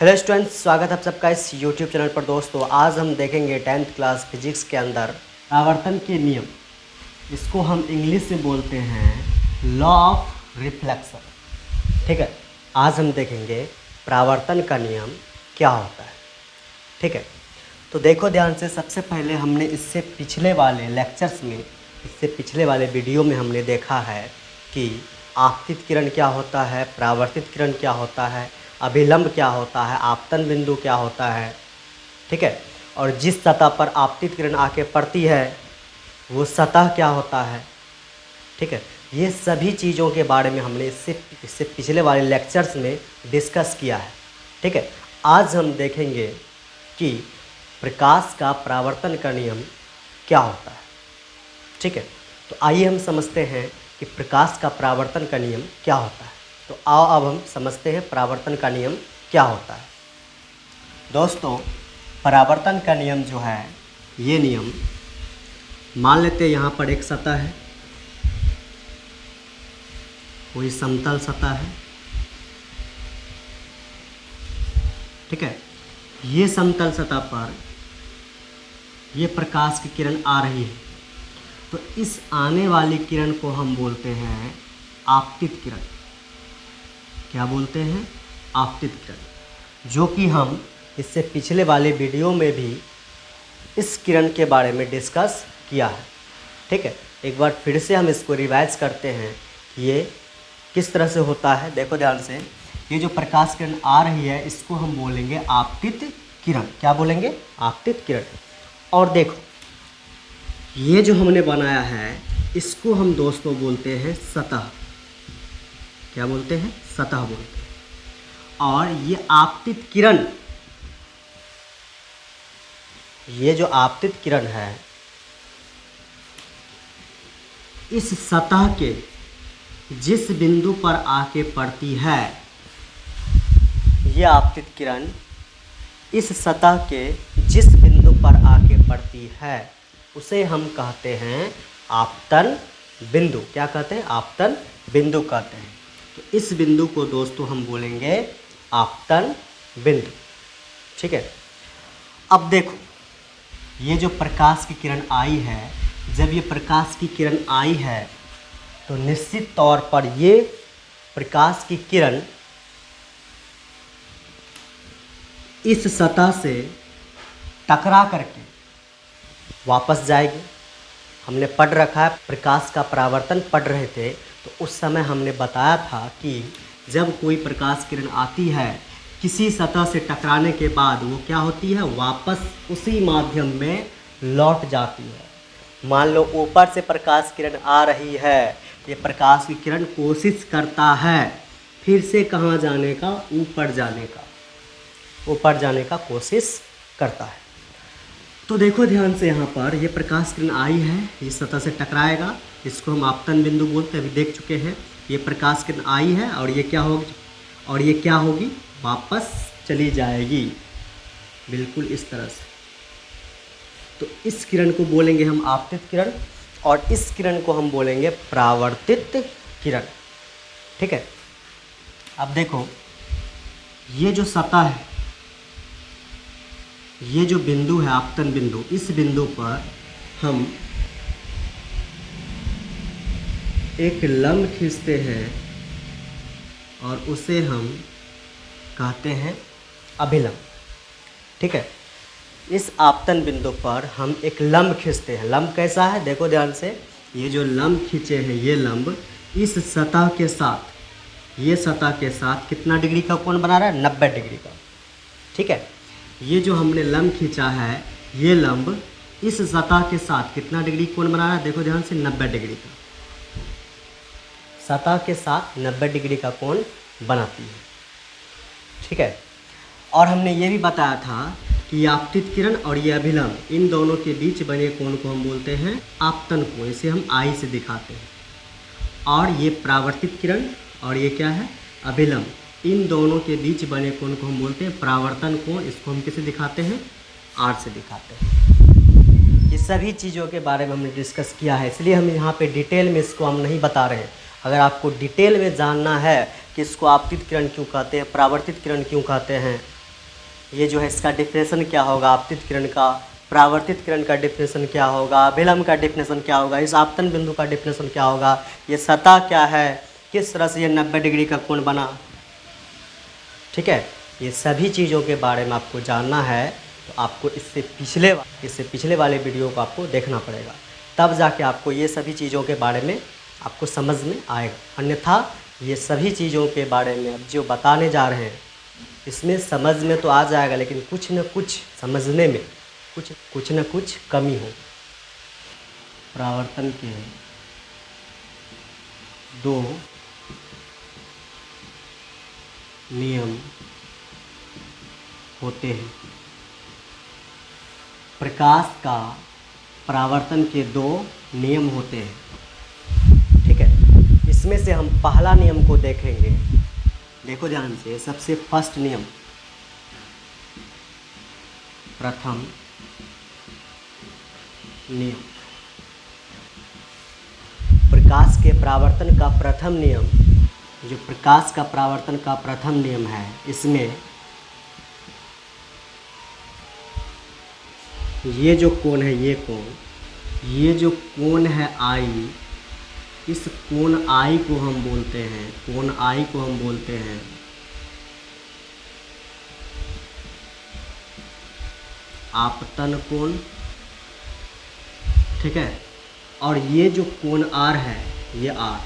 Hello students, स्वागत है आप सबका इस यूट्यूब चैनल पर। दोस्तों, आज हम देखेंगे 10th क्लास फिजिक्स के अंदर आवर्तन के नियम। इसको हम इंग्लिश में बोलते हैं लॉ ऑफ रिफ्लेक्शन। ठीक है, आज हम देखेंगे प्रावर्तन का नियम क्या होता है। ठीक है, तो देखो ध्यान से। सबसे पहले हमने इससे पिछले वाले लेक्चर्स में, इससे पिछले वाले वीडियो में हमने देखा है कि आपतित किरण क्या होता है, परावर्तित किरण क्या होता है, अभिलंब क्या होता है, आपतन बिंदु क्या होता है। ठीक है, और जिस सतह पर आपतित किरण आके पड़ती है वो सतह क्या होता है। ठीक है, ये सभी चीज़ों के बारे में हमने इससे पिछले वाले लेक्चर्स में डिस्कस किया है। ठीक है, आज हम देखेंगे कि प्रकाश का परावर्तन का नियम क्या होता है। ठीक है, तो आइए हम समझते हैं कि प्रकाश का परावर्तन का नियम क्या होता है। तो आओ अब हम समझते हैं परावर्तन का नियम क्या होता है। दोस्तों, परावर्तन का नियम जो है, ये नियम मान लेते हैं यहाँ पर एक सतह है, कोई समतल सतह है। ठीक है, ये समतल सतह पर ये प्रकाश की किरण आ रही है, तो इस आने वाली किरण को हम बोलते हैं आपतित किरण। क्या बोलते हैं? आपतित किरण, जो कि हम इससे पिछले वाले वीडियो में भी इस किरण के बारे में डिस्कस किया है। ठीक है, एक बार फिर से हम इसको रिवाइज करते हैं कि ये किस तरह से होता है। देखो ध्यान से, ये जो प्रकाश किरण आ रही है इसको हम बोलेंगे आपतित किरण। क्या बोलेंगे? आपतित किरण। और देखो, ये जो हमने बनाया है इसको हम दोस्तों बोलते हैं सतह। क्या बोलते हैं? सतह बोलते हैं। और ये आपतित किरण, ये जो आपतित किरण है इस सतह के जिस बिंदु पर आके पड़ती है, ये आपतित किरण इस सतह के जिस बिंदु पर आके पड़ती है उसे हम कहते हैं आपतन बिंदु। क्या कहते हैं? आपतन बिंदु कहते हैं। तो इस बिंदु को दोस्तों हम बोलेंगे आपतन बिंदु। ठीक है, अब देखो, ये जो प्रकाश की किरण आई है, जब ये प्रकाश की किरण आई है तो निश्चित तौर पर ये प्रकाश की किरण इस सतह से टकरा करके वापस जाएगी। हमने पढ़ रखा है, प्रकाश का परावर्तन पढ़ रहे थे, तो उस समय हमने बताया था कि जब कोई प्रकाश किरण आती है किसी सतह से टकराने के बाद वो क्या होती है, वापस उसी माध्यम में लौट जाती है। मान लो ऊपर से प्रकाश किरण आ रही है, ये प्रकाश की किरण कोशिश करता है फिर से कहाँ जाने का? ऊपर जाने का, ऊपर जाने का कोशिश करता है। तो देखो ध्यान से, यहाँ पर ये प्रकाश किरण आई है, इस सतह से टकराएगा, इसको हम आपतन बिंदु बोलते हैं। अभी देख चुके हैं, ये प्रकाश किरण आई है और ये क्या होगी, और ये क्या होगी? वापस चली जाएगी, बिल्कुल इस तरह से। तो इस किरण को बोलेंगे हम आपतित किरण और इस किरण को हम बोलेंगे परावर्तित किरण। ठीक है, अब देखो, ये जो सतह है, ये जो बिंदु है आपतन बिंदु, इस बिंदु पर हम एक लंब खींचते हैं और उसे हम कहते हैं अभिलंब। ठीक है, इस आपतन बिंदु पर हम एक लंब खींचते हैं। लंब कैसा है? देखो ध्यान से, ये जो लंब खींचे हैं, ये लंब इस सतह के साथ, ये सतह के साथ कितना डिग्री का कोण बना रहा है? 90 डिग्री का। ठीक है, ये जो हमने लंब खींचा है, ये लंब इस सतह के साथ कितना डिग्री कोण बना रहा है? देखो ध्यान से, 90 डिग्री का। सतह के साथ 90 डिग्री का कोण बनाती है। ठीक है, और हमने ये भी बताया था कि आपतित किरण और ये अभिलंब, इन दोनों के बीच बने कोण को हम बोलते हैं आपतन कोण। इसे हम आई से दिखाते हैं। और ये परावर्तित किरण और ये क्या है? अभिलंब, इन दोनों के बीच बने कोण को हम बोलते हैं परावर्तन कोण। इसको हम किसे दिखाते हैं? आर से दिखाते हैं। ये सभी चीज़ों के बारे में हमने डिस्कस किया है, इसलिए हम यहाँ पे डिटेल में इसको हम नहीं बता रहे हैं। अगर आपको डिटेल में जानना है कि इसको आपतित किरण क्यों कहते हैं, परावर्तित किरण क्यों कहते हैं, ये जो है इसका डिफिनेशन क्या होगा, आपतित किरण का, परावर्तित किरण का डिफिनेशन क्या होगा, अभिलंब का डिफिनेशन क्या होगा, इस आपतन बिंदु का डिफिनेशन क्या होगा, ये सतह क्या है, किस तरह से ये 90 डिग्री का कोण बना। ठीक है, ये सभी चीज़ों के बारे में आपको जानना है तो आपको इससे पिछले वाले वीडियो को आपको देखना पड़ेगा, तब जाके आपको ये सभी चीज़ों के बारे में आपको समझ में आएगा। अन्यथा ये सभी चीज़ों के बारे में अब जो बताने जा रहे हैं इसमें समझ में तो आ जाएगा, लेकिन कुछ न कुछ समझने में कुछ न कुछ कमी हो। परावर्तन के 2 नियम होते हैं। प्रकाश का परावर्तन के 2 नियम होते हैं। ठीक है, इसमें से हम पहला नियम को देखेंगे। देखो ध्यान से, सबसे फर्स्ट नियम, प्रथम नियम, प्रकाश के परावर्तन का प्रथम नियम, जो प्रकाश का परावर्तन का प्रथम नियम है, इसमें ये जो कोण है, ये जो कोण है आई, इस कोण आई को हम बोलते हैं, कोण आई को हम बोलते हैं आपतन कोण। ठीक है, और ये जो कोण आर है, ये आर,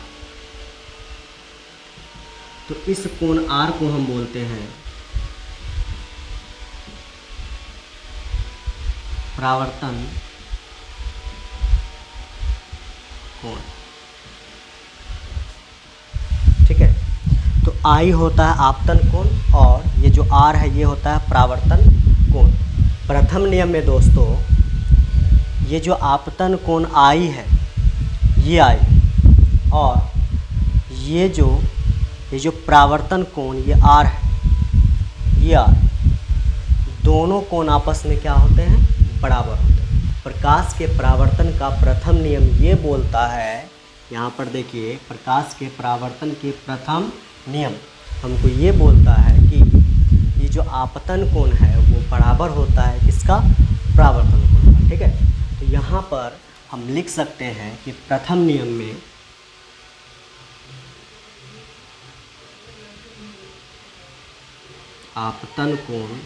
तो इस कोण आर को हम बोलते हैं परावर्तन कोण। ठीक है, तो आई होता है आपतन कोण और ये जो आर है ये होता है परावर्तन कोण। प्रथम नियम में दोस्तों, ये जो आपतन कोण आई है, ये आई, और ये जो परावर्तन कोण ये आर है, ये आर, दोनों कोण आपस में क्या होते हैं, बराबर होते हैं। प्रकाश के परावर्तन का प्रथम नियम ये बोलता है, यहाँ पर देखिए, प्रकाश के परावर्तन के प्रथम नियम हमको ये बोलता है कि ये जो आपतन कोण है वो बराबर होता है किसका, परावर्तन कोण का। ठीक है, तो यहाँ पर हम लिख सकते हैं कि प्रथम नियम में आपतन कोण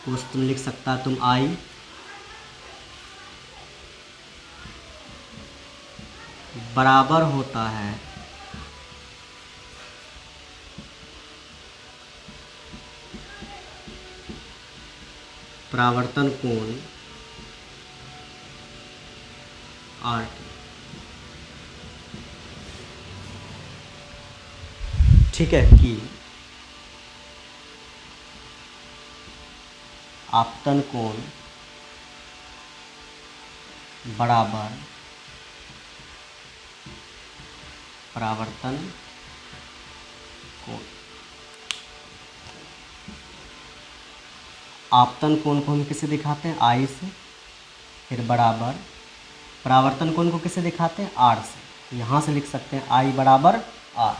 को तुम लिख सकता तुम आई बराबर होता है परावर्तन कोण आर टी। ठीक है, कि आपतन कोण बराबर परावर्तन कोण। आपतन कोण को हम किसे दिखाते हैं, आई से, फिर बराबर परावर्तन कोण को किसे दिखाते हैं, आर से। यहाँ से लिख सकते हैं आई बराबर आर।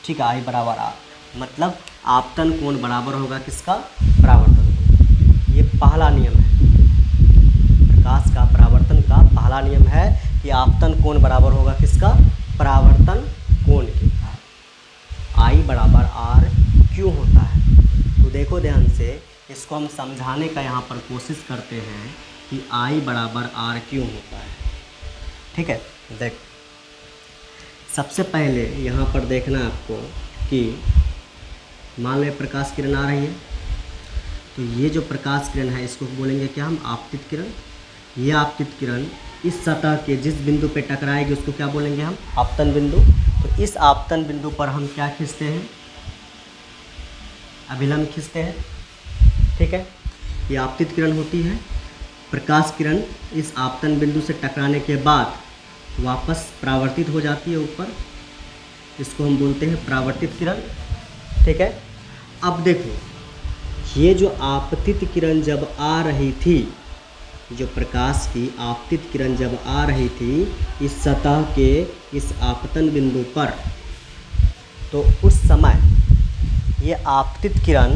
ठीक है, आई बराबर आर, मतलब आपतन कोण बराबर होगा किसका, परावर्तन कोण। ये पहला नियम है, प्रकाश का परावर्तन का पहला नियम है कि आपतन कोण बराबर होगा किसका, परावर्तन कोण के। आई बराबर आर क्यों होता है, तो देखो ध्यान से, इसको हम समझाने का यहाँ पर कोशिश करते हैं कि आई बराबर आर क्यों होता है। ठीक है, देख, सबसे पहले यहाँ पर देखना है आपको कि मान लो प्रकाश किरण आ रही है, तो ये जो प्रकाश किरण है इसको बोलेंगे क्या हम, आपतित किरण। ये आपतित किरण इस सतह के जिस बिंदु पे टकराएगी उसको क्या बोलेंगे हम, आपतन बिंदु। तो इस आपतन बिंदु पर हम क्या खींचते हैं, अभिलंब खींचते हैं। ठीक है, ये आपतित किरण होती है। प्रकाश किरण इस आपतन बिंदु से टकराने के बाद वापस परावर्तित हो जाती है ऊपर, इसको हम बोलते हैं परावर्तित किरण। ठीक है, अब देखो, ये जो आपतित किरण जब आ रही थी, जो प्रकाश की आपतित किरण जब आ रही थी इस सतह के इस आपतन बिंदु पर, तो उस समय ये ये आपतित किरण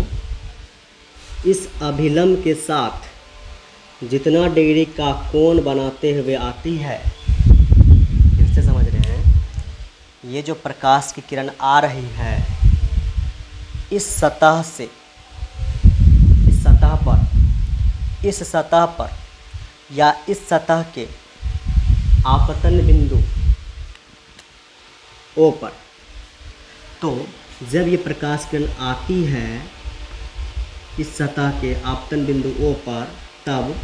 इस अभिलंब के साथ जितना डिग्री का कोण बनाते हुए आती है, फिर से समझ रहे हैं, ये जो प्रकाश की किरण आ रही है इस सतह से, इस सतह पर या इस सतह के आपतन बिंदु O पर, तो जब ये प्रकाश किरण आती है इस सतह के आपतन बिंदु O पर, तब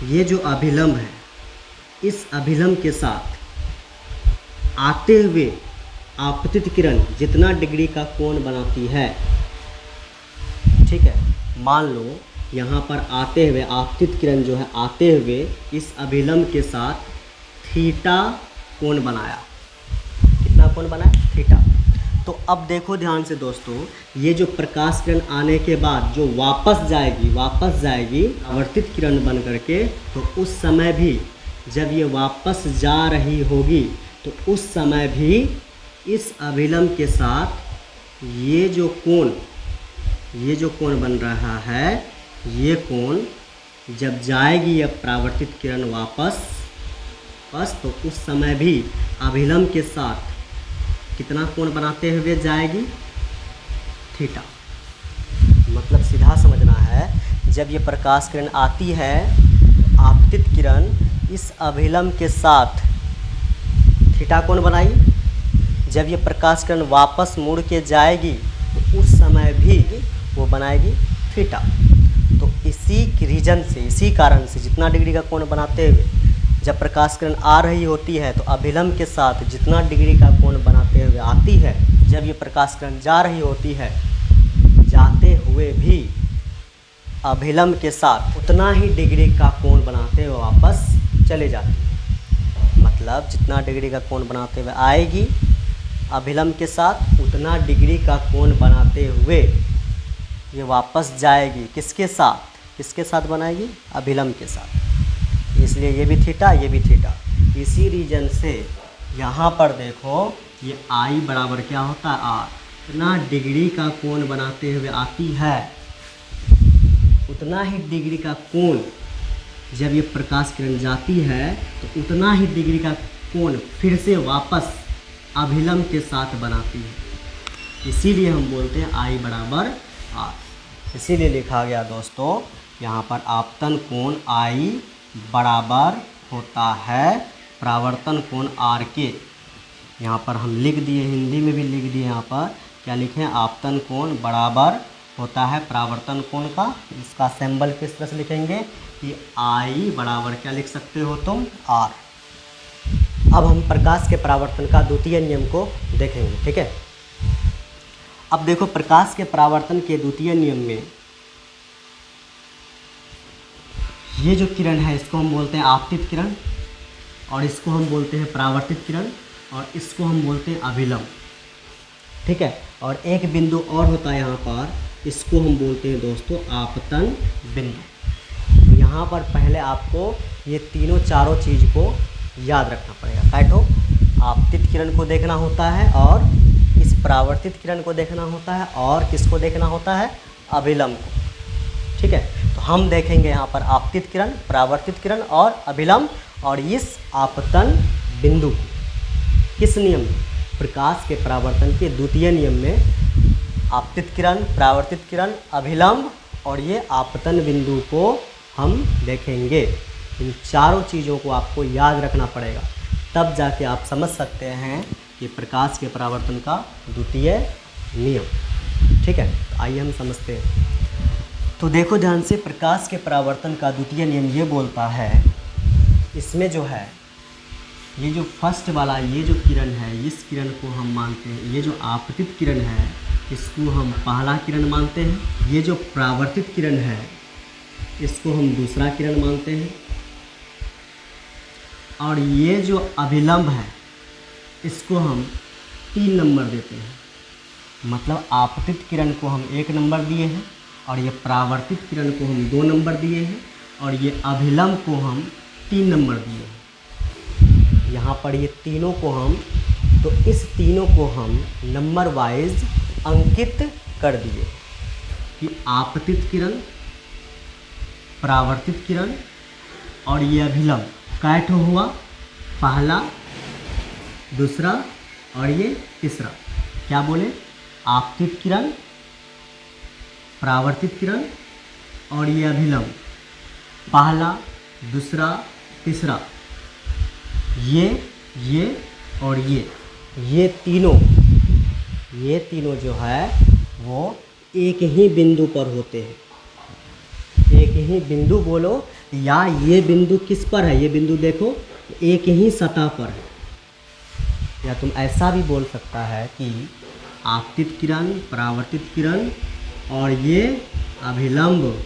ये जो अभिलंब है इस अभिलंब के साथ आते हुए आपतित किरण जितना डिग्री का कोण बनाती है, ठीक है, मान लो यहाँ पर आते हुए आपतित किरण जो है आते हुए इस अभिलंब के साथ थीटा कोण बनाया। कितना कोण बनाया? थीटा। तो अब देखो ध्यान से दोस्तों, ये जो प्रकाश किरण आने के बाद जो वापस जाएगी आवर्तित किरण बन करके, तो उस समय भी जब ये वापस जा रही होगी तो उस समय भी इस अभिलंब के साथ ये जो कोण बन रहा है, ये कोण जब जाएगी अब परावर्तित किरण वापस, तो उस समय भी अभिलंब के साथ कितना कोण बनाते हुए जाएगी? थीटा। मतलब सीधा समझना है, जब ये प्रकाश किरण आती है आपतित किरण इस अभिलंब के साथ थीटा कोण बनाई, जब ये प्रकाश किरण वापस मुड़ के जाएगी तो उस समय भी वो बनाएगी थीटा। तो इसी रीजन से, इसी कारण से जितना डिग्री का कोण बनाते हुए जब प्रकाश किरण आ रही होती है तो अभिलंब के साथ जितना डिग्री का कोण बनाते हुए आती है, जब ये प्रकाश किरण जा रही होती है, जाते हुए भी अभिलंब के साथ उतना ही डिग्री का कोण बनाते हुए वापस चले जाती है। मतलब जितना डिग्री का कोण बनाते हुए आएगी अभिलंब के साथ, उतना डिग्री का कोण बनाते हुए ये वापस जाएगी। किसके साथ बनाएगी? अभिलंब के साथ। इसलिए ये भी थीटा, ये भी थीटा। इसी रीजन से यहाँ पर देखो ये आई बराबर क्या होता है? आर। उतना डिग्री का कोण बनाते हुए आती है, उतना ही डिग्री का कोण जब ये प्रकाश किरण जाती है तो उतना ही डिग्री का कोण फिर से वापस अभिलंब के साथ बनाती है। इसीलिए हम बोलते हैं आई बराबर आर। इसीलिए लिखा गया दोस्तों यहाँ पर आपतन कोण आई बराबर होता है परावर्तन कोण आर के। यहाँ पर हम लिख दिए, हिंदी में भी लिख दिए, यहाँ पर क्या लिखें? आपतन कोण बराबर होता है परावर्तन कोण का। इसका सिंबल किस तरह से लिखेंगे कि आई बराबर क्या लिख सकते हो तुम? आर। अब हम प्रकाश के परावर्तन का द्वितीय नियम को देखेंगे, ठीक है। अब देखो प्रकाश के परावर्तन के द्वितीय नियम में ये जो किरण है इसको हम बोलते हैं आपतित किरण, और इसको हम बोलते हैं परावर्तित किरण, और इसको हम बोलते हैं अभिलंब, ठीक है। और एक बिंदु और होता है यहाँ पर, इसको हम बोलते हैं दोस्तों आपतन बिंदु। तो यहाँ पर पहले आपको ये तीनों चारों चीज़ को याद रखना पड़ेगा। कैठो आपतित किरण को देखना होता है, और इस परावर्तित किरण को देखना होता है, और किसको देखना होता है? अभिलंब को, ठीक है। तो हम देखेंगे यहाँ पर आपतित किरण, परावर्तित किरण और अभिलंब, और इस आपतन बिंदु किस नियम में? प्रकाश के परावर्तन के द्वितीय नियम में आपतित किरण, परावर्तित किरण, अभिलंब और ये आपतन बिंदु को हम देखेंगे। इन चारों चीज़ों को आपको याद रखना पड़ेगा, तब जाके आप समझ सकते हैं कि प्रकाश के परावर्तन का द्वितीय नियम, ठीक है। तो आइए हम समझते हैं। तो देखो ध्यान से, प्रकाश के परावर्तन का द्वितीय नियम ये बोलता है, इसमें जो है ये जो फर्स्ट वाला ये जो किरण है, इस किरण को हम मानते हैं, ये जो आपतित किरण है इसको हम पहला किरण मानते हैं, ये जो परावर्तित किरण है इसको हम दूसरा किरण मानते हैं, और ये जो अभिलंब है इसको हम 3 नंबर देते हैं। मतलब आपतित किरण को हम 1 नंबर दिए हैं, और ये परावर्तित किरण को हम 2 नंबर दिए हैं, और ये अभिलंब को हम 3 नंबर दिए हैं। यहाँ पर ये तीनों को हम तो इस तीनों को हम नंबर वाइज अंकित कर दिए कि आपतित किरण, परावर्तित किरण और ये अभिलंब कैठ हुआ, पहला, दूसरा और ये तीसरा। क्या बोले? आपतित किरण, परावर्तित किरण और ये अभिलंब, पहला, दूसरा, तीसरा। ये और ये तीनों जो है वो एक ही बिंदु पर होते हैं। एक ही बिंदु बोलो, या ये बिंदु किस पर है? ये बिंदु देखो एक ही सतह पर है। या तुम ऐसा भी बोल सकता है कि आपतित किरण, परावर्तित किरण और ये अभिलंब,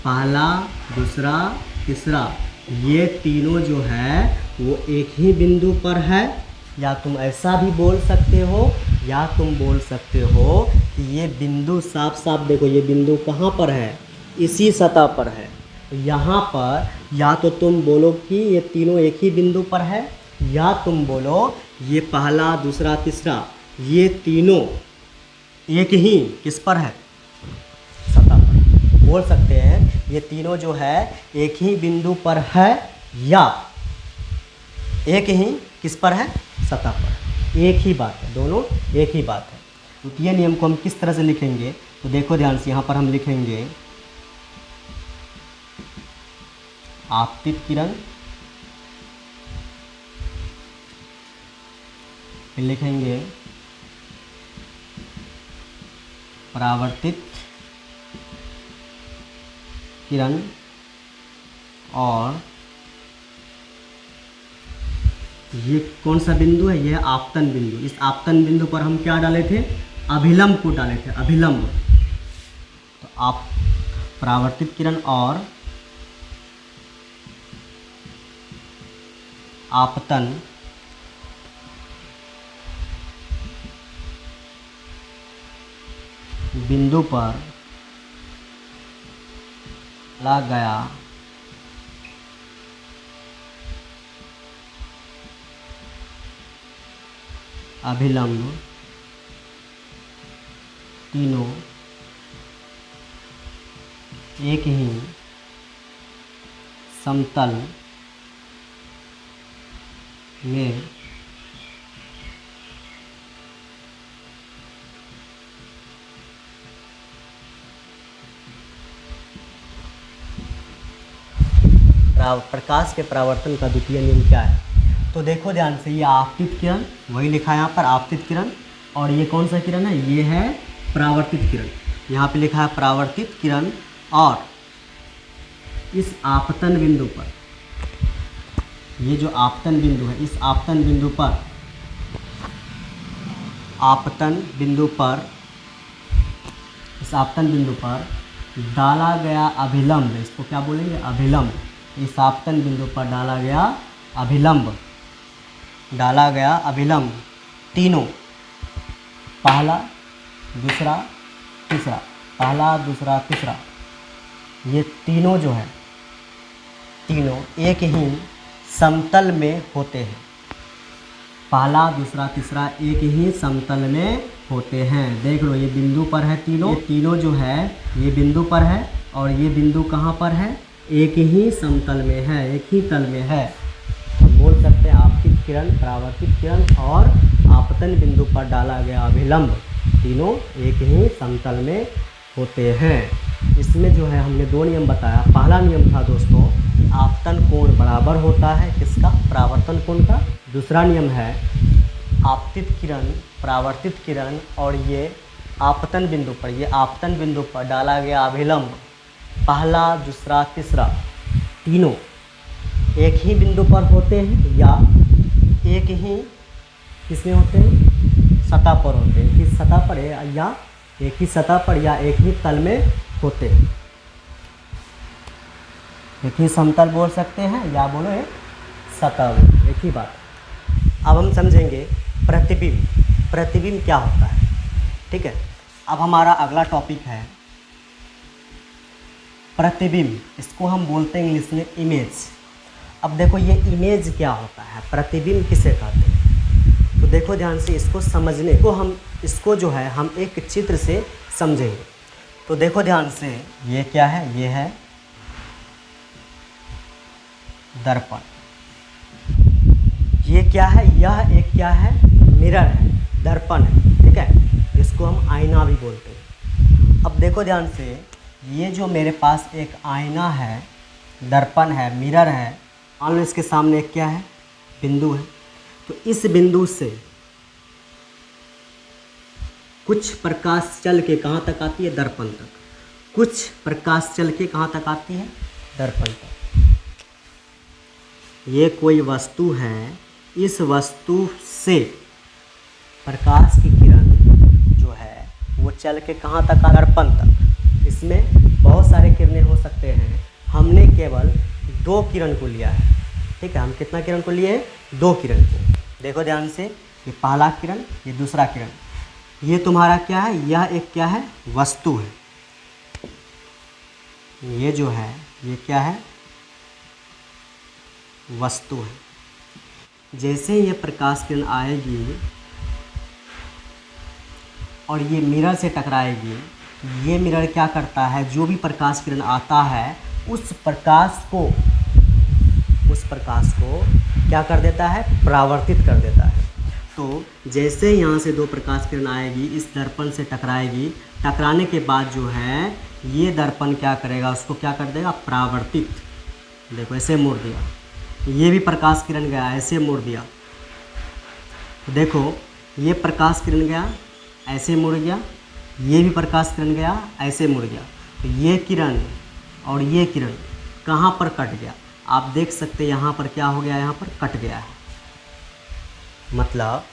पहला, दूसरा, तीसरा, ये तीनों जो है वो एक ही बिंदु पर है। या तुम ऐसा भी बोल सकते हो कि ये बिंदु साफ साफ देखो, ये बिंदु कहाँ पर है? इसी सतह पर है। यहाँ पर या तो तुम बोलो कि ये तीनों एक ही बिंदु पर है, या तुम बोलो ये पहला, दूसरा, तीसरा, ये तीनों एक ही किस पर है? सतह पर। बोल सकते हैं ये तीनों जो है एक ही बिंदु पर है, या एक ही किस पर है? सतह पर। एक ही बात है, दोनों एक ही बात है। द्वितीय नियम को हम किस तरह से लिखेंगे? तो देखो ध्यान से, यहाँ पर हम लिखेंगे आपतित किरण, फिर लिखेंगे परावर्तित किरण और ये कौन सा बिंदु है? यह आपतन बिंदु। इस आपतन बिंदु पर हम क्या डाले थे? अभिलंब को डाले थे, अभिलंब। तो आप परावर्तित किरण और आपतन बिंदु पर ला गया अभिलंब तीनों एक ही समतल में प्रकाश के परावर्तन का द्वितीय नियम क्या है? तो देखो ध्यान से, ये आपतित किरण, वही लिखा है यहाँ पर आपतित किरण, और ये कौन सा किरण है? ये है परावर्तित किरण। यहाँ पे लिखा है परावर्तित किरण, और इस आपतन बिंदु पर, ये जो आपतन बिंदु है, इस आपतन बिंदु पर, इस आपतन बिंदु पर डाला गया अभिलंब, इसको क्या बोलेंगे? अभिलंब। इस आपतन बिंदु पर डाला गया अभिलंब तीनों, पहला, दूसरा, तीसरा, पहला, दूसरा, तीसरा, ये तीनों जो है, तीनों एक ही समतल में होते हैं। पहला, दूसरा, तीसरा एक ही समतल में होते हैं। देख लो, ये बिंदु पर है तीनों, ये तीनों जो है ये बिंदु पर है, और ये बिंदु कहाँ पर है? एक ही समतल में है, एक ही तल में है। हम बोल सकते हैं आपतित किरण, परावर्तित किरण और आपतन बिंदु पर डाला गया अभिलंब तीनों एक ही समतल में होते हैं। इसमें जो है हमने दो नियम बताया। पहला नियम था दोस्तों कि आपतन कोण बराबर होता है किसका? परावर्तन कोण का। दूसरा नियम है आपतित किरण, परावर्तित किरण और ये आपतन बिंदु पर, ये आपतन बिंदु पर डाला गया अभिलंब, पहला, दूसरा, तीसरा, तीनों एक ही बिंदु पर होते हैं, या एक ही किसमें होते हैं? सतह पर होते हैं। किस सतह पर है? या एक ही सतह पर या एक ही तल में होते हैं। एक ही समतल बोल सकते हैं, या बोलो एक सतह, एक ही बात। अब हम समझेंगे प्रतिबिंब। प्रतिबिंब क्या होता है? ठीक है, अब हमारा अगला टॉपिक है प्रतिबिंब। इसको हम बोलते हैं इंग्लिश में इमेज। अब देखो, ये इमेज क्या होता है, प्रतिबिंब किसे कहते हैं? तो देखो ध्यान से, इसको समझने को हम इसको जो है हम एक चित्र से समझेंगे। तो देखो ध्यान से, ये क्या है? ये है दर्पण। ये क्या है? यह एक क्या है? मिरर है, दर्पण है, ठीक है, इसको हम आईना भी बोलते हैं। अब देखो ध्यान से, ये जो मेरे पास एक आईना है, दर्पण है, मिरर है, मान लो इसके सामने एक क्या है? बिंदु है। तो इस बिंदु से कुछ प्रकाश चल के कहाँ तक आती है? दर्पण तक। कुछ प्रकाश चल के कहाँ तक आती है? दर्पण तक। ये कोई वस्तु है, इस वस्तु से प्रकाश की किरण जो है वो चल के कहाँ तक? दर्पण तक। इसमें बहुत सारे किरणें हो सकते हैं, हमने केवल 2 किरण को लिया है, ठीक है। हम कितना किरण को लिए? 2 किरण को। देखो ध्यान से, ये पहला किरण, ये दूसरा किरण। ये तुम्हारा क्या है? यह एक क्या है? वस्तु है। ये जो है ये क्या है? वस्तु है। जैसे ये प्रकाश किरण आएगी और ये मिरर से टकराएगी, ये मिरर क्या करता है? जो भी प्रकाश किरण आता है उस प्रकाश को क्या कर देता है? परावर्तित कर देता है। तो जैसे यहाँ से 2 प्रकाश किरण आएगी, इस दर्पण से टकराएगी, टकराने के बाद जो है ये दर्पण क्या करेगा? उसको क्या कर देगा? परावर्तित। देखो ऐसे मोड़ दिया, ये भी प्रकाश किरण गया, ऐसे मोड़ दिया। तो देखो ये प्रकाश किरण गया, ऐसे मुड़ गया, ये भी प्रकाश किरण गया, ऐसे मुड़ गया। तो ये किरण और ये किरण कहाँ पर कट गया? आप देख सकते हैं यहाँ पर क्या हो गया? यहाँ पर कट गया है। मतलब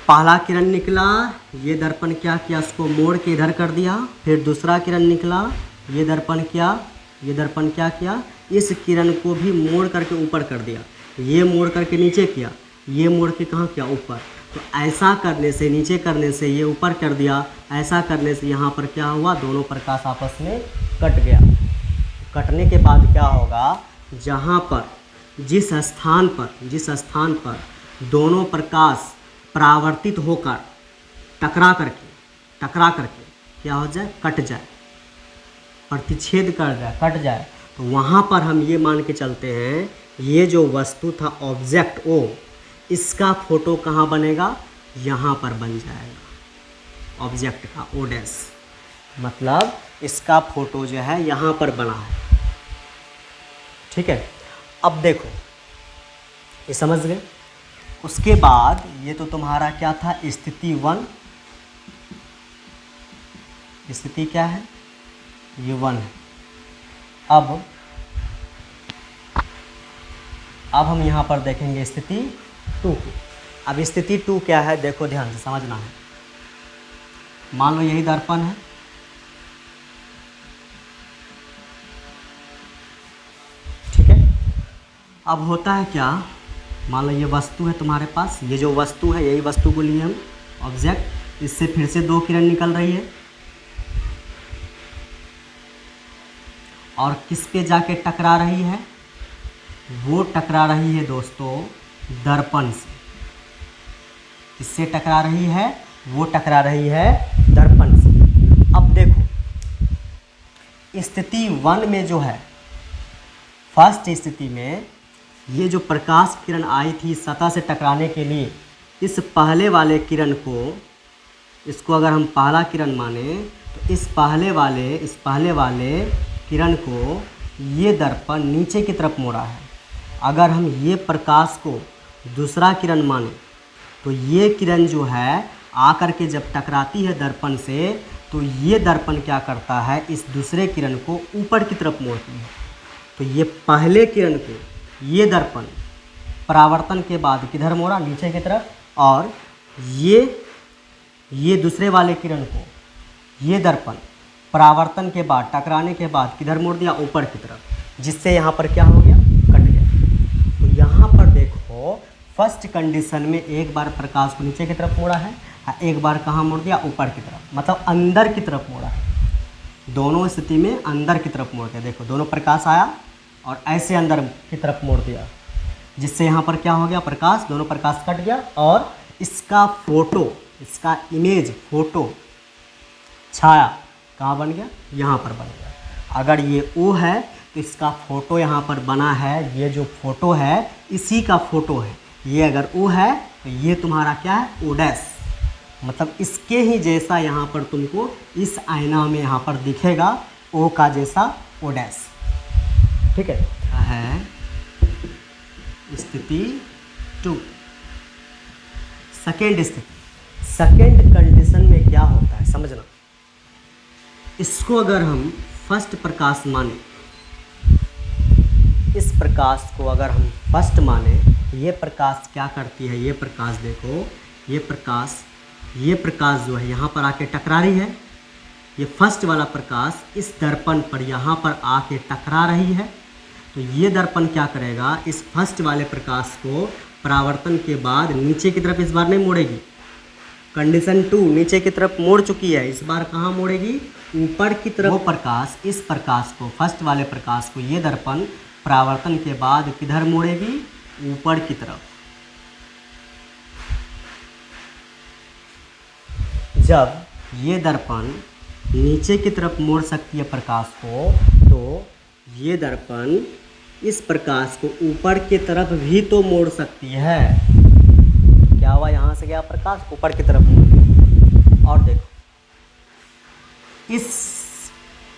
पहला किरण निकला, ये दर्पण क्या किया? उसको मोड़ के इधर कर दिया। फिर दूसरा किरण निकला, ये दर्पण क्या किया? इस किरण को भी मोड़ करके ऊपर कर दिया। ये मोड़ करके नीचे किया, ये मोड़ के कहाँ किया? ऊपर। तो ऐसा करने से, नीचे करने से ये ऊपर कर दिया, ऐसा करने से यहाँ पर क्या हुआ? दोनों प्रकाश आपस में कट गया। कटने के बाद क्या होगा? जहाँ पर जिस स्थान पर दोनों प्रकाश परावर्तित होकर टकरा करके क्या हो जाए? कट जाए, प्रतिच्छेद कर जाए, कट जाए। तो वहाँ पर हम ये मान के चलते हैं, ये जो वस्तु था ऑब्जेक्ट ओ, इसका फोटो कहाँ बनेगा? यहाँ पर बन जाएगा ऑब्जेक्ट का ओ डैश, मतलब इसका फोटो जो है यहाँ पर बना है, ठीक है। अब देखो, ये समझ गए। उसके बाद ये तो तुम्हारा क्या था? स्थिति 1। स्थिति क्या है? ये 1 है। अब हम यहाँ पर देखेंगे स्थिति 2 को। अब स्थिति 2 क्या है? देखो ध्यान से समझना है। मान लो यही दर्पण है, ठीक है। अब होता है क्या? मान लो ये वस्तु है तुम्हारे पास, ये जो वस्तु है यही वस्तु को लिए हम ऑब्जेक्ट, इससे फिर से 2 किरण निकल रही है और किस पे जाके टकरा रही है? वो टकरा रही है दोस्तों दर्पण से। किससे टकरा रही है? वो टकरा रही है दर्पण से। अब देखो, स्थिति 1 में जो है, फर्स्ट स्थिति में ये जो प्रकाश किरण आई थी सतह से टकराने के लिए, इस पहले वाले किरण को, इसको अगर हम पहला किरण माने तो इस पहले वाले किरण को ये दर्पण नीचे की तरफ मोड़ा है। अगर हम ये प्रकाश को दूसरा किरण माने तो ये किरण जो है आकर के जब टकराती है दर्पण से, तो ये दर्पण क्या करता है? इस दूसरे किरण को ऊपर की तरफ मोड़ती है। तो ये पहले किरण को ये दर्पण परावर्तन के बाद किधर मोड़ा? नीचे की तरफ। और ये दूसरे वाले किरण को ये दर्पण परावर्तन के बाद, टकराने के बाद किधर मोड़ दिया? ऊपर की तरफ, जिससे यहाँ पर क्या हो गया? कट गया। तो यहाँ पर देखो, फर्स्ट कंडीशन में एक बार प्रकाश को नीचे की तरफ मोड़ा है, एक बार कहाँ मोड़ दिया? ऊपर की तरफ, मतलब अंदर की तरफ मोड़ा है। दोनों स्थिति में अंदर की तरफ मोड़ दिया। देखो दोनों प्रकाश आया और ऐसे अंदर की तरफ मोड़ दिया। जिससे यहाँ पर क्या हो गया, प्रकाश, दोनों प्रकाश कट गया और इसका फोटो, इसका इमेज, फोटो, छाया कहाँ बन गया, यहाँ पर बन गया। अगर ये O है तो इसका फोटो यहाँ पर बना है, ये जो फोटो है इसी का फोटो है। ये अगर O है तो ये तुम्हारा क्या है, O डैश, मतलब इसके ही जैसा यहाँ पर तुमको इस आईना में यहाँ पर दिखेगा, O का जैसा O डैश। ठीक है स्थिति 2। सेकेंड स्थिति, सेकेंड कंडीशन में क्या होता है समझना। इसको अगर हम फर्स्ट प्रकाश माने, इस प्रकाश को अगर हम फर्स्ट माने, ये प्रकाश क्या करती है, ये प्रकाश देखो, ये प्रकाश जो है यहाँ पर आके टकरा रही है। ये फर्स्ट वाला प्रकाश इस दर्पण पर यहाँ पर आके टकरा रही है। तो ये दर्पण क्या करेगा, इस फर्स्ट वाले प्रकाश को परावर्तन के बाद नीचे की तरफ इस बार नहीं मोड़ेगी। कंडीशन 2 नीचे की तरफ मोड़ चुकी है, इस बार कहाँ मोड़ेगी, ऊपर की तरफ। वो प्रकाश, इस प्रकाश को, फर्स्ट वाले प्रकाश को ये दर्पण परावर्तन के बाद किधर मोड़ेगी, ऊपर की तरफ। जब ये दर्पण नीचे की तरफ मोड़ सकती है प्रकाश को, तो ये दर्पण इस प्रकाश को ऊपर की तरफ भी तो मोड़ सकती है। क्या हुआ, यहाँ से गया प्रकाश, ऊपर की तरफ मोड़ गया। और देखो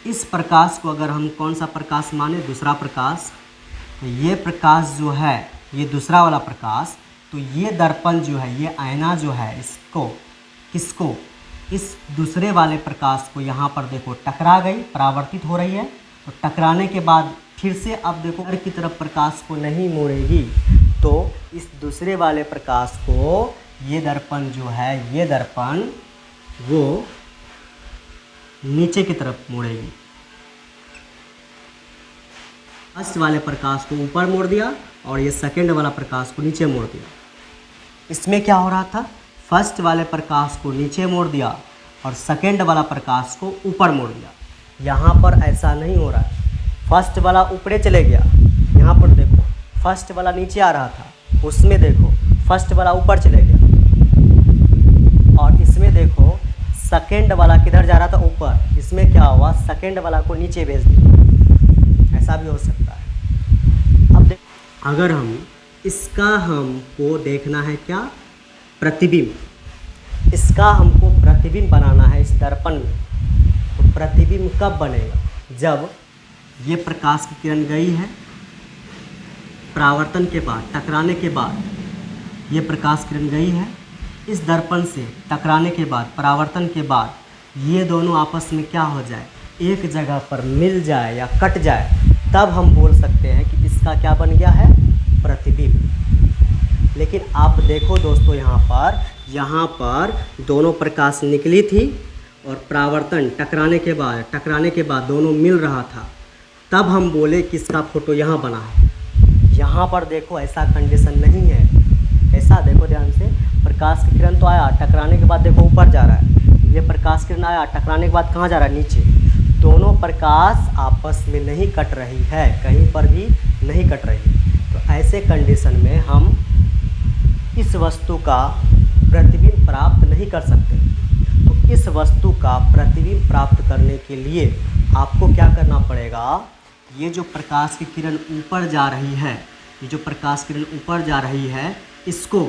इस प्रकाश को अगर हम कौन सा प्रकाश माने, दूसरा प्रकाश, तो ये प्रकाश जो है, ये दूसरा वाला प्रकाश, तो ये दर्पण जो है, ये आईना जो है, इसको, किसको, इस दूसरे वाले प्रकाश को यहाँ पर देखो टकरा गई, परावर्तित हो रही है। तो टकराने के बाद फिर से अब देखो ऊपर की तरफ प्रकाश को नहीं मोड़ेगी, तो इस दूसरे वाले प्रकाश को ये दर्पण जो है, ये दर्पण वो नीचे की तरफ मोड़ेगी। फर्स्ट वाले प्रकाश को ऊपर मोड़ दिया और ये सेकंड वाला प्रकाश को नीचे मोड़ दिया। इसमें क्या हो रहा था, फर्स्ट वाले प्रकाश को नीचे मोड़ दिया और सेकंड वाला प्रकाश को ऊपर मोड़ दिया। यहाँ पर ऐसा नहीं हो रहा है, फर्स्ट वाला ऊपरे चले गया। यहाँ पर देखो फर्स्ट वाला नीचे आ रहा था, उसमें देखो फर्स्ट वाला ऊपर चले गया, और इसमें देखो सेकंड वाला किधर जा रहा था, ऊपर। इसमें क्या हुआ, सेकंड वाला को नीचे भेज दिया। ऐसा भी हो सकता है। अब देखो अगर हम इसका हमको देखना है क्या, प्रतिबिंब, इसका हमको प्रतिबिंब बनाना है इस दर्पण में। तो प्रतिबिंब कब बनेगा, जब ये प्रकाश की किरण गई है, परावर्तन के बाद, टकराने के बाद ये प्रकाश किरण गई है, इस दर्पण से टकराने के बाद, परावर्तन के बाद, ये दोनों आपस में क्या हो जाए, एक जगह पर मिल जाए या कट जाए, तब हम बोल सकते हैं कि इसका क्या बन गया है, प्रतिबिंब। लेकिन आप देखो दोस्तों, यहाँ पर दोनों प्रकाश निकली थी और परावर्तन टकराने के बाद दोनों मिल रहा था, तब हम बोले कि इसका फोटो यहाँ बना है। यहाँ पर देखो ऐसा कंडीशन नहीं है। ऐसा देखो ध्यान से, प्रकाश की किरण तो आया, टकराने के बाद देखो ऊपर जा रहा है, ये प्रकाश किरण आया, टकराने के बाद कहाँ जा रहा है, नीचे। दोनों प्रकाश आपस में नहीं कट रही है, कहीं पर भी नहीं कट रही। तो ऐसे कंडीशन में हम इस वस्तु का प्रतिबिंब प्राप्त नहीं कर सकते। तो इस वस्तु का प्रतिबिंब प्राप्त करने के लिए आपको क्या करना पड़ेगा, ये जो प्रकाश की किरण ऊपर जा रही है, ये जो प्रकाश किरण ऊपर जा रही है, इसको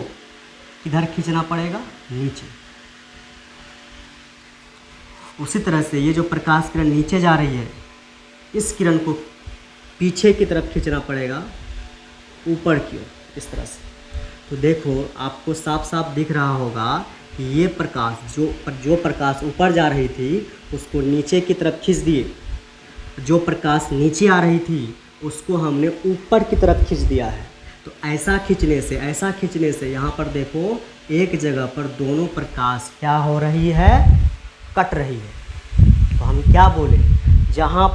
किधर खींचना पड़ेगा, नीचे। उसी तरह से ये जो प्रकाश किरण नीचे जा रही है, इस किरण को पीछे की तरफ खींचना पड़ेगा, ऊपर की ओर, इस तरह से। तो देखो आपको साफ साफ दिख रहा होगा कि ये प्रकाश जो प्रकाश ऊपर जा रही थी उसको नीचे की तरफ खींच दिए, जो प्रकाश नीचे आ रही थी उसको हमने ऊपर की तरफ खींच दिया है। तो ऐसा खींचने से यहाँ पर देखो एक जगह पर दोनों प्रकाश क्या हो रही है, कट रही है। तो हम क्या बोले, जहाँ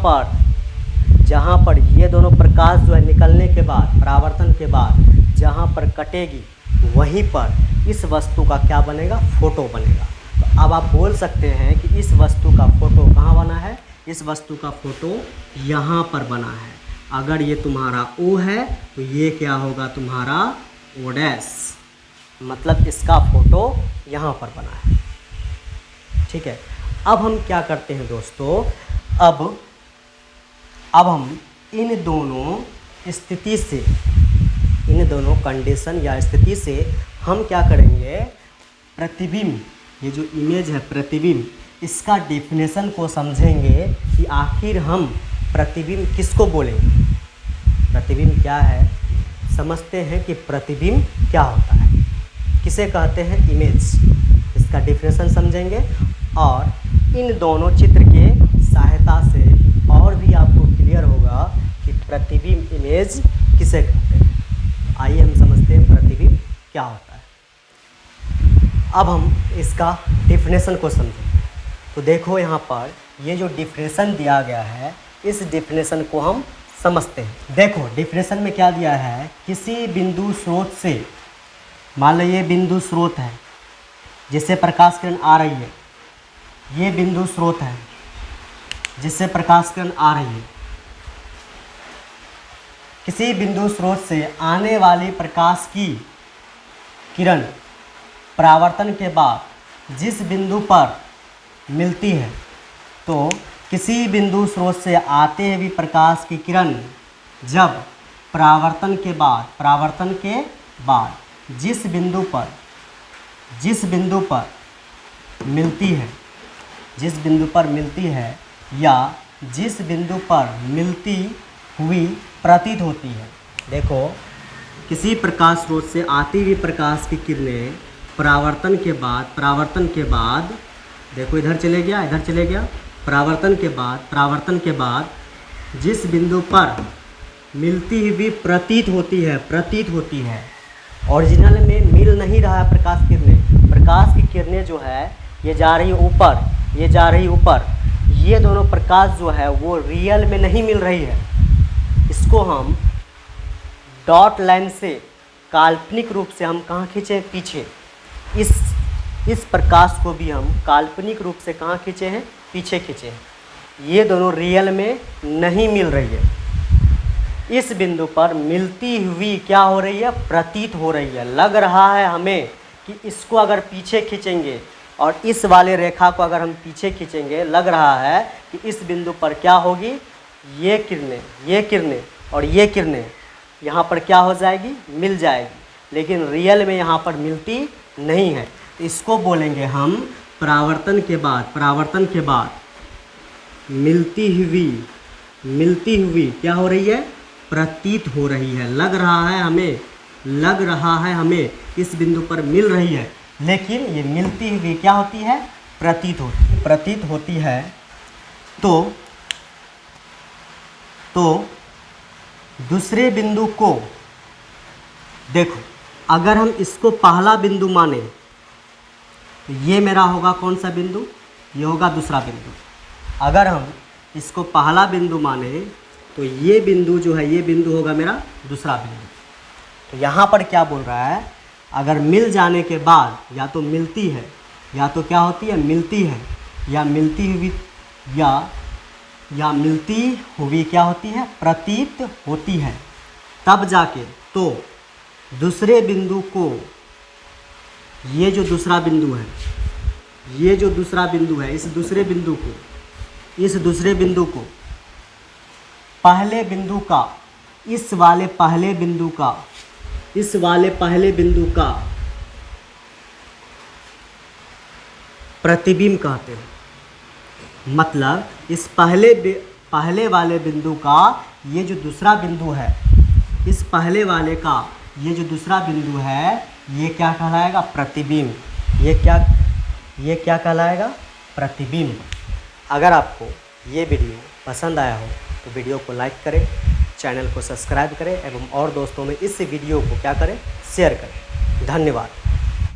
पर ये दोनों प्रकाश जो है निकलने के बाद, परावर्तन के बाद जहाँ पर कटेगी, वहीं पर इस वस्तु का क्या बनेगा, फोटो बनेगा। तो अब आप बोल सकते हैं कि इस वस्तु का फोटो कहाँ बना है, इस वस्तु का फोटो यहाँ पर बना है। अगर ये तुम्हारा O है तो ये क्या होगा तुम्हारा O डैश, मतलब इसका फोटो यहाँ पर बना है। ठीक है, अब हम क्या करते हैं दोस्तों, अब हम इन दोनों स्थिति से, इन दोनों कंडीशन या स्थिति से हम क्या करेंगे, प्रतिबिंब, ये जो इमेज है प्रतिबिंब, इसका डेफिनेशन को समझेंगे कि आखिर हम प्रतिबिंब किसको बोलेंगे। प्रतिबिंब क्या है, समझते हैं कि प्रतिबिंब क्या होता है, किसे कहते हैं, इमेज। इसका डेफिनेशन समझेंगे और इन दोनों चित्र के सहायता से और भी आपको क्लियर होगा कि प्रतिबिंब इमेज किसे कहते हैं। आइए हम समझते हैं प्रतिबिंब क्या होता है। अब हम इसका डेफिनेशन को समझेंगे। तो देखो यहाँ पर ये जो डेफिनेशन दिया गया है, इस डेफिनेशन को हम समझते हैं। देखो डेफिनेशन में क्या दिया है, किसी बिंदु स्रोत से, मान लो ये बिंदु स्रोत है जिससे प्रकाश किरण आ रही है, ये बिंदु स्रोत है जिससे प्रकाश किरण आ रही है। किसी बिंदु स्रोत से आने वाली प्रकाश की किरण परावर्तन के बाद जिस बिंदु पर मिलती है, तो किसी बिंदु स्रोत से आते हुए प्रकाश की किरण जब परावर्तन के बाद जिस बिंदु पर मिलती है, जिस बिंदु पर मिलती है या जिस बिंदु पर मिलती हुई प्रतीत होती है। देखो किसी प्रकाश स्रोत से आती हुई प्रकाश की किरणें परावर्तन के बाद देखो इधर चले गया, परावर्तन के बाद जिस बिंदु पर मिलती हुई प्रतीत होती है। ओरिजिनल में मिल नहीं रहा है प्रकाश की किरणें जो है ये जा रही है ऊपर, ये दोनों प्रकाश जो है वो रियल में नहीं मिल रही है। इसको हम डॉट लाइन से काल्पनिक रूप से हम कहाँ खींचे, पीछे। इस प्रकाश को भी हम काल्पनिक रूप से कहाँ खींचे हैं, पीछे खींचे हैं। ये दोनों रियल में नहीं मिल रही है। इस बिंदु पर मिलती हुई क्या हो रही है, प्रतीत हो रही है। लग रहा है हमें कि इसको अगर पीछे खींचेंगे और इस वाले रेखा को अगर हम पीछे खींचेंगे, लग रहा है कि इस बिंदु पर क्या होगी, ये किरणें और ये किरणें यहाँ पर क्या हो जाएगी, मिल जाएगी। लेकिन रियल में यहाँ पर मिलती नहीं है। तो इसको बोलेंगे हम परावर्तन के बाद मिलती हुई क्या हो रही है, प्रतीत हो रही है। लग रहा है हमें इस बिंदु पर मिल रही है, लेकिन ये मिलती हुई क्या होती है, प्रतीत होती है। तो दूसरे बिंदु को देखो, अगर हम इसको पहला बिंदु माने तो ये मेरा होगा कौन सा बिंदु, ये होगा दूसरा बिंदु। अगर हम इसको पहला बिंदु माने तो ये बिंदु जो है, ये बिंदु होगा मेरा दूसरा बिंदु। तो यहाँ पर क्या बोल रहा है, अगर मिल जाने के बाद या तो मिलती है, या तो क्या होती है, मिलती है, या मिलती हुई क्या होती है, प्रतीत होती है। तब जाके तो दूसरे बिंदु को, ये जो दूसरा बिंदु है, इस दूसरे बिंदु को पहले बिंदु का, इस वाले पहले बिंदु का प्रतिबिंब कहते हैं। मतलब इस पहले वाले बिंदु का ये जो दूसरा बिंदु है, इस पहले वाले का ये जो दूसरा बिंदु है, ये क्या कहलाएगा, प्रतिबिंब। ये क्या कहलाएगा, प्रतिबिंब। अगर आपको ये वीडियो पसंद आया हो तो वीडियो को लाइक करें, चैनल को सब्सक्राइब करें एवं और दोस्तों में इस वीडियो को क्या करें, शेयर करें। धन्यवाद।